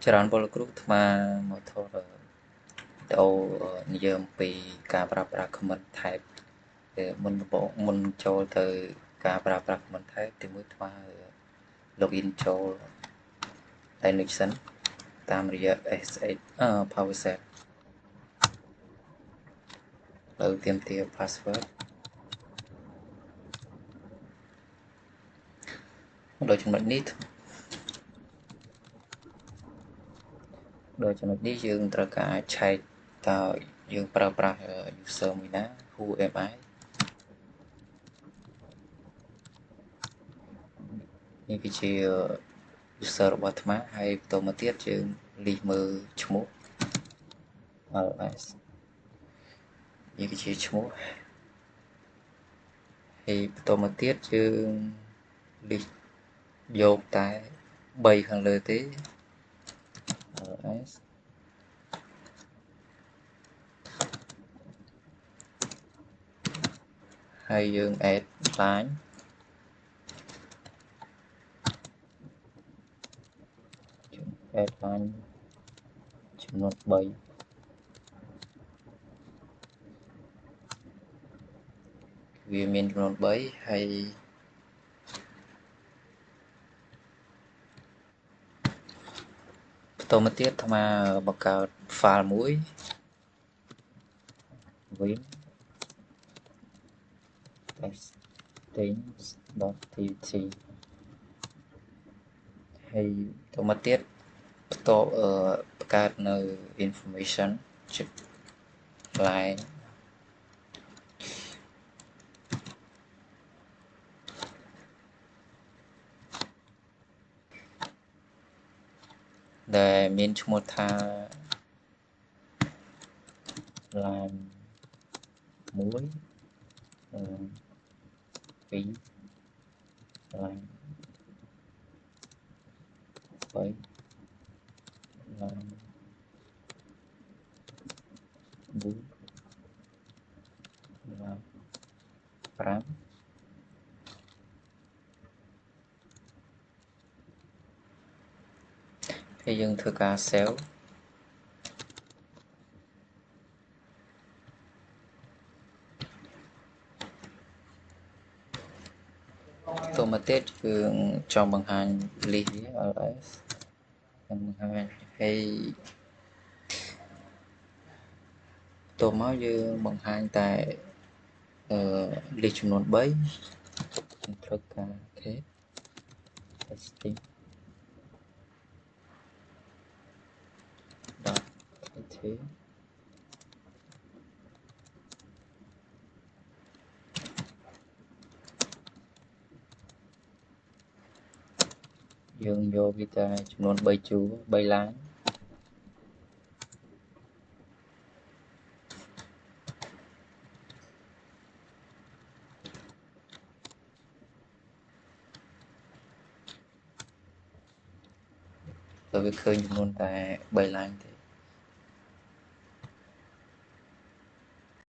ច្រើនពលគ្រូថ្មមកថតដូរនិយាយអំពីការប្រើប្រាស់ comment type មុនចូលទៅការប្រើប្រាស់ comment type ទីមួយថ្ម login ចូល Linux សិនតាមរយៈ SSH PowerShell លើទាមទារ password ដល់ចំណុចនេះយើងត្រូវការឆែកតើយើងប្រើប្រាស់ user មួយណា who am I នេះគឺជា user របស់អាត្មាហើយបន្តមកទៀតយើងលីសមើលឈ្មោះ ls នេះគឺជាឈ្មោះហើយបន្តមកទៀតយើងលីសយកតែ3ខាងលើទេ ls ហើយយើង add lineចំនួន3វាមានចំនួន3ហើយបន្តមកទៀតអាត្មាបង្កើត file មួយ vim testings.txt ហើយបន្តមកទៀតបន្តបង្កើតនៅ information ជា line ដែលមានឈ្មោះថា line 1 2 line 3 line 4 line 5ហើយយើងធ្វើការ save បន្តមកទៀតយើងចង់បង្ហាញ list វា ls បង្ហាញហើយតមកយើងបង្ហាញតែ list ចំនួន3យើងត្រូវការ case testing .ht យើងយកវាតែចំនួន3ជួរ3 line ទៅវាឃើញចំនួនតែ3 line ទេ